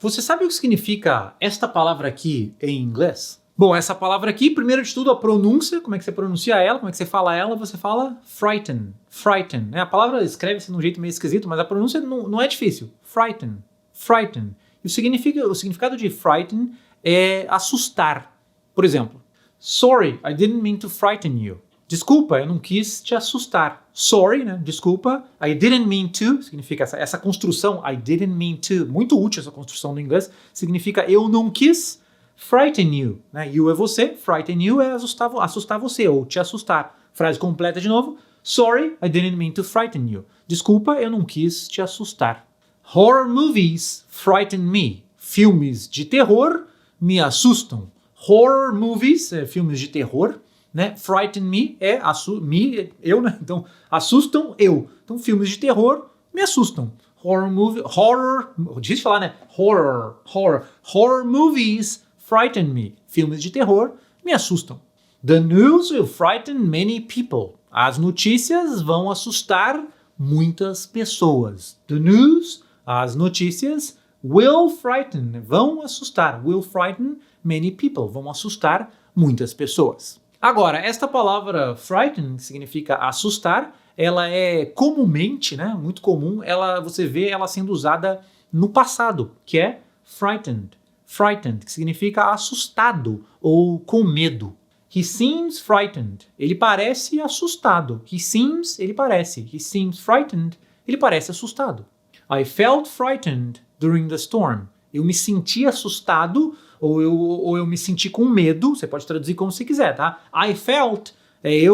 Você sabe o que significa esta palavra aqui em inglês? Bom, essa palavra aqui, primeiro de tudo, a pronúncia, como é que você pronuncia ela, como é que você fala ela, você fala frighten, frighten, né? A palavra escreve-se de um jeito meio esquisito, mas a pronúncia não é difícil. Frighten, frighten. E o significado de frighten é assustar. Por exemplo, sorry, I didn't mean to frighten you. Desculpa, eu não quis te assustar. Sorry, né? Desculpa. I didn't mean to, significa essa construção, I didn't mean to, muito útil essa construção no inglês, significa eu não quis frighten you, né? You é você, frighten you é assustar você, ou te assustar. Frase completa de novo. Sorry, I didn't mean to frighten you. Desculpa, eu não quis te assustar. Horror movies frighten me. Filmes de terror me assustam. Horror movies, filmes de terror, né? Frighten me é eu, né? Então, assustam eu. Então, filmes de terror me assustam. Difícil de falar, né? Horror movies frighten me. Filmes de terror me assustam. The news will frighten many people. As notícias vão assustar muitas pessoas. The news, as notícias, will frighten, vão assustar. Will frighten many people. Vão assustar muitas pessoas. Agora, esta palavra frighten, que significa assustar, ela é comumente, né, muito comum, você vê ela sendo usada no passado, que é frightened. Frightened, que significa assustado ou com medo. He seems frightened. Ele parece assustado. He seems, ele parece. He seems frightened. Ele parece assustado. I felt frightened during the storm. Eu me senti assustado ou eu me senti com medo. Você pode traduzir como você quiser, tá? I felt é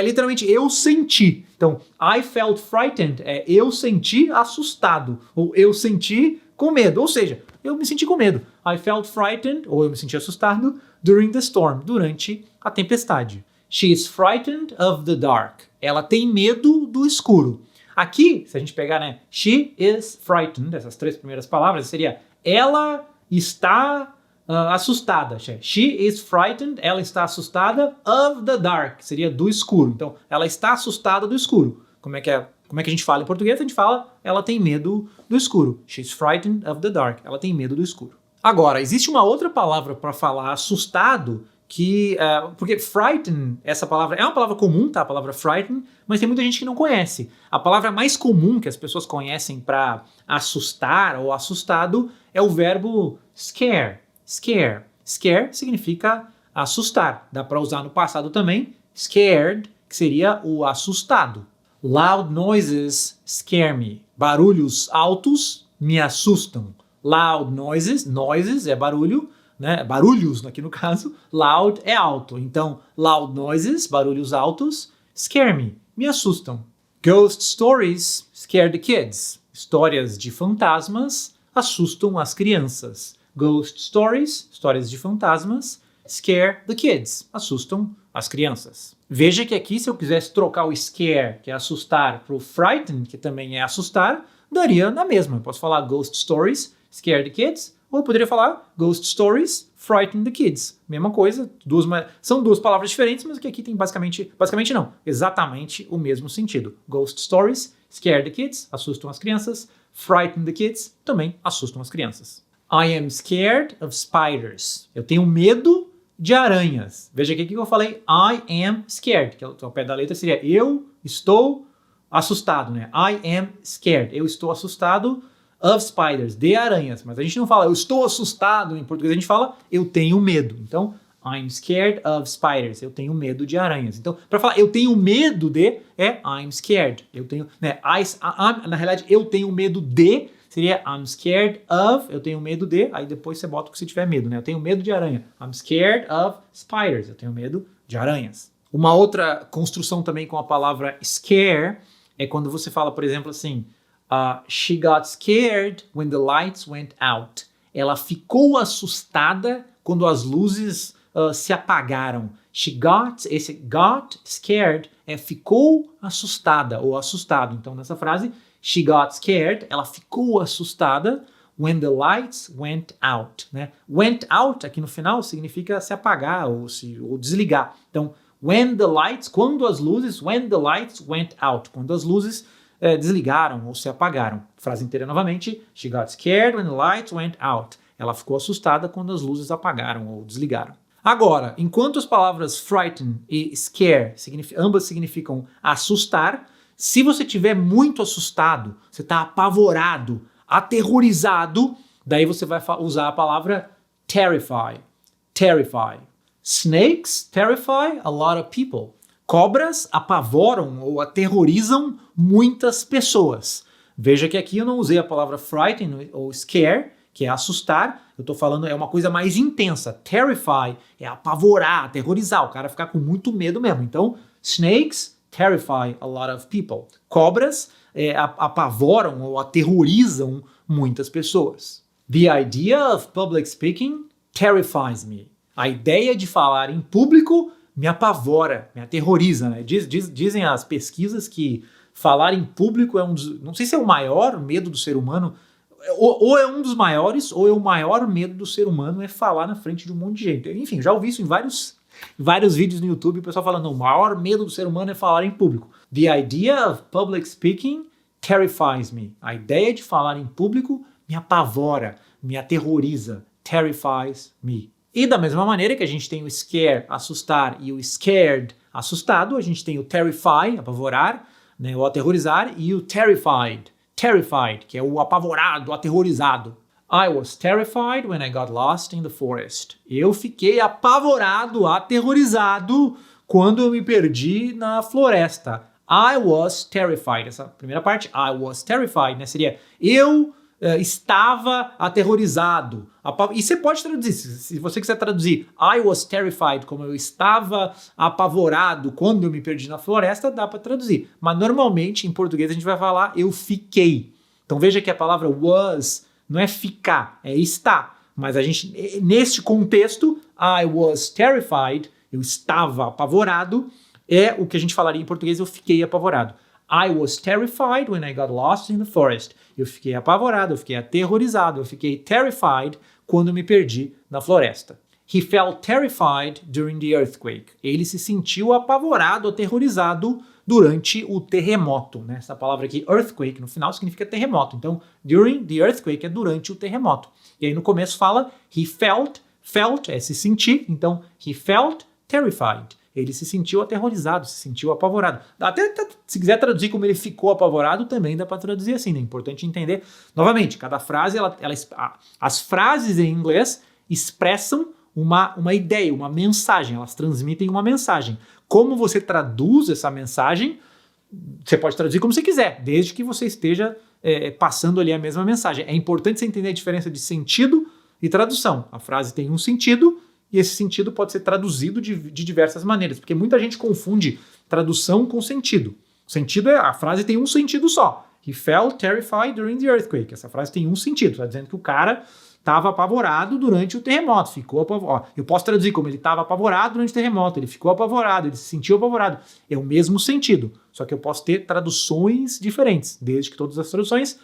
literalmente eu senti. Então, I felt frightened é eu senti assustado ou eu senti com medo. Ou seja, eu me senti com medo. I felt frightened, ou eu me senti assustado, during the storm, durante a tempestade. She is frightened of the dark. Ela tem medo do escuro. Aqui, se a gente pegar, né, she is frightened, essas três primeiras palavras, seria ela está assustada. She is frightened, ela está assustada of the dark, seria do escuro. Então, ela está assustada do escuro. Como é que a gente fala em português? A gente fala, ela tem medo do escuro. She's frightened of the dark. Ela tem medo do escuro. Agora, existe uma outra palavra para falar assustado, porque frighten, essa palavra é uma palavra comum, tá? A palavra frighten, mas tem muita gente que não conhece. A palavra mais comum que as pessoas conhecem para assustar ou assustado é o verbo scare. Scare. Scare significa assustar. Dá para usar no passado também. Scared, que seria o assustado. Loud noises scare me. Barulhos altos me assustam. Loud noises é barulho, né? Barulhos aqui no caso. Loud é alto. Então, loud noises, barulhos altos, scare me assustam. Ghost stories scare the kids. Histórias de fantasmas assustam as crianças. Ghost stories, histórias de fantasmas, scare the kids, assustam as crianças. Veja que aqui, se eu quisesse trocar o scare, que é assustar, para o frighten, que também é assustar, daria na mesma. Eu posso falar ghost stories, scare the kids, ou eu poderia falar ghost stories, frighten the kids. Mesma coisa, são duas palavras diferentes, mas que aqui tem basicamente não, exatamente o mesmo sentido. Ghost stories, scare the kids, assustam as crianças, frighten the kids, também assustam as crianças. I am scared of spiders. Eu tenho medo de aranhas. Veja aqui que eu falei I am scared, que ao pé da letra seria eu estou assustado, né? I am scared. Eu estou assustado of spiders, de aranhas. Mas a gente não fala eu estou assustado em português, a gente fala eu tenho medo. Então, I'm scared of spiders. Eu tenho medo de aranhas. Então, para falar eu tenho medo de, I'm scared. Eu tenho, né? Na realidade, eu tenho medo de seria I'm scared of, eu tenho medo de, aí depois você bota o que você tiver medo, né? Eu tenho medo de aranha. I'm scared of spiders. Eu tenho medo de aranhas. Uma outra construção também com a palavra scare é quando você fala, por exemplo, assim, she got scared when the lights went out. Ela ficou assustada quando as luzes se apagaram. Esse got scared ficou assustada ou assustado. Então, nessa frase, she got scared, ela ficou assustada when the lights went out. Né? Went out, aqui no final, significa se apagar ou desligar. Então, quando as luzes went out, quando as luzes desligaram ou se apagaram. Frase inteira novamente. She got scared when the lights went out. Ela ficou assustada quando as luzes apagaram ou desligaram. Agora, enquanto as palavras frighten e scare ambas significam assustar, se você estiver muito assustado, você está apavorado, aterrorizado, daí você vai usar a palavra terrify. Terrify. Snakes terrify a lot of people. Cobras apavoram ou aterrorizam muitas pessoas. Veja que aqui eu não usei a palavra frighten ou scare, que é assustar. Eu estou falando, é uma coisa mais intensa. Terrify é apavorar, aterrorizar, o cara ficar com muito medo mesmo. Então, snakes terrify a lot of people. Cobras apavoram ou aterrorizam muitas pessoas. The idea of public speaking terrifies me. A ideia de falar em público me apavora, me aterroriza, né? Dizem as pesquisas que falar em público é não sei se é o maior medo do ser humano, ou é um dos maiores, ou é o maior medo do ser humano é falar na frente de um monte de gente. Enfim, já ouvi isso em vários vídeos no YouTube, o pessoal falando, o maior medo do ser humano é falar em público. The idea of public speaking terrifies me. A ideia de falar em público me apavora, me aterroriza. Terrifies me. E da mesma maneira que a gente tem o scare, assustar, e o scared, assustado, a gente tem o terrify, apavorar, né, o aterrorizar, e o terrified, que é o apavorado, o aterrorizado. I was terrified when I got lost in the forest. Eu fiquei apavorado, aterrorizado quando eu me perdi na floresta. I was terrified. Essa primeira parte, I was terrified, né, seria eu estava aterrorizado. E você pode traduzir, se você quiser traduzir I was terrified como eu estava apavorado quando eu me perdi na floresta, dá para traduzir. Mas normalmente em português a gente vai falar eu fiquei. Então veja que a palavra was não é ficar, é estar. Mas a gente, neste contexto, I was terrified, eu estava apavorado, é o que a gente falaria em português, eu fiquei apavorado. I was terrified when I got lost in the forest. Eu fiquei apavorado, eu fiquei aterrorizado, eu fiquei terrified quando me perdi na floresta. He felt terrified during the earthquake. Ele se sentiu apavorado, aterrorizado durante o terremoto. Né? Essa palavra aqui, earthquake, no final significa terremoto. Então, during the earthquake é durante o terremoto. E aí no começo fala, he felt é se sentir. Então, he felt terrified. Ele se sentiu aterrorizado, se sentiu apavorado. Até se quiser traduzir como ele ficou apavorado, também dá para traduzir assim, né? É importante entender. Novamente, cada frase, as frases em inglês expressam uma ideia, uma mensagem, elas transmitem uma mensagem. Como você traduz essa mensagem, você pode traduzir como você quiser, desde que você esteja passando ali a mesma mensagem. É importante você entender a diferença de sentido e tradução. A frase tem um sentido, e esse sentido pode ser traduzido de diversas maneiras, porque muita gente confunde tradução com sentido. O sentido a frase tem um sentido só. He felt terrified during the earthquake. Essa frase tem um sentido, está dizendo que o cara estava apavorado durante o terremoto. Ficou apavorado. Eu posso traduzir como ele estava apavorado durante o terremoto, ele ficou apavorado, ele se sentiu apavorado. É o mesmo sentido, só que eu posso ter traduções diferentes, desde que todas as traduções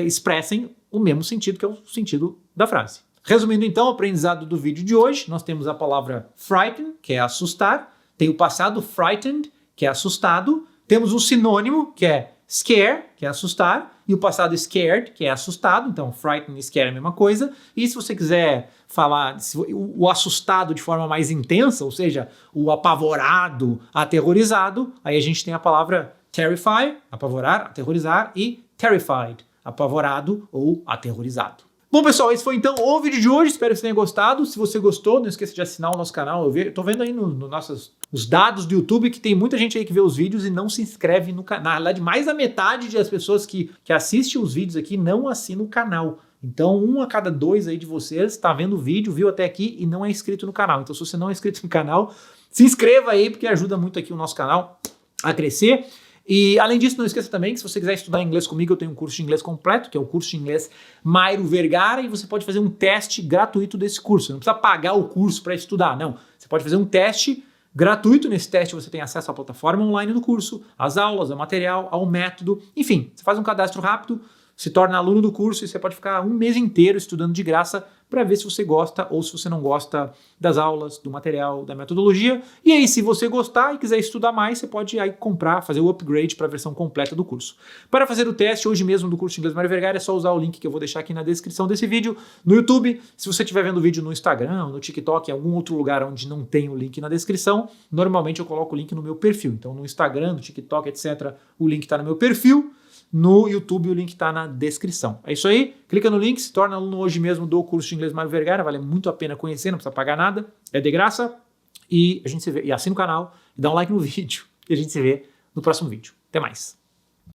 expressem o mesmo sentido, que é o sentido da frase. Resumindo então o aprendizado do vídeo de hoje, nós temos a palavra frighten, que é assustar, tem o passado frightened, que é assustado, temos um sinônimo, que é scare, que é assustar, e o passado scared, que é assustado, então frighten e scare é a mesma coisa, e se você quiser falar o assustado de forma mais intensa, ou seja, o apavorado, aterrorizado, aí a gente tem a palavra terrify, apavorar, aterrorizar, e terrified, apavorado ou aterrorizado. Bom, pessoal, esse foi então o vídeo de hoje. Espero que você tenha gostado. Se você gostou, não esqueça de assinar o nosso canal. Eu tô vendo aí nos dados do YouTube que tem muita gente aí que vê os vídeos e não se inscreve no canal. Na verdade, mais da metade das pessoas que assistem os vídeos aqui não assinam o canal. Então, 1 a cada 2 aí de vocês está vendo o vídeo, viu até aqui e não é inscrito no canal. Então, se você não é inscrito no canal, se inscreva aí, porque ajuda muito aqui o nosso canal a crescer. E além disso, não esqueça também que se você quiser estudar inglês comigo, eu tenho um curso de inglês completo, que é o curso de inglês Mairo Vergara, e você pode fazer um teste gratuito desse curso. Você não precisa pagar o curso para estudar, não. Você pode fazer um teste gratuito. Nesse teste você tem acesso à plataforma online do curso, às aulas, ao material, ao método. Enfim, você faz um cadastro rápido, se torna aluno do curso e você pode ficar um mês inteiro estudando de graça para ver se você gosta ou se você não gosta das aulas, do material, da metodologia. E aí, se você gostar e quiser estudar mais, você pode aí comprar, fazer o upgrade para a versão completa do curso. Para fazer o teste hoje mesmo do curso de Inglês Mário Vergara, é só usar o link que eu vou deixar aqui na descrição desse vídeo, no YouTube. Se você estiver vendo o vídeo no Instagram, no TikTok, em algum outro lugar onde não tem o link na descrição, normalmente eu coloco o link no meu perfil. Então, no Instagram, no TikTok, etc., o link está no meu perfil. No YouTube o link está na descrição. É isso aí, clica no link, se torna aluno hoje mesmo do curso de Inglês Mário Vergara, vale muito a pena conhecer, não precisa pagar nada, é de graça. E a gente se vê, e assina o canal, e dá um like no vídeo, e a gente se vê no próximo vídeo. Até mais!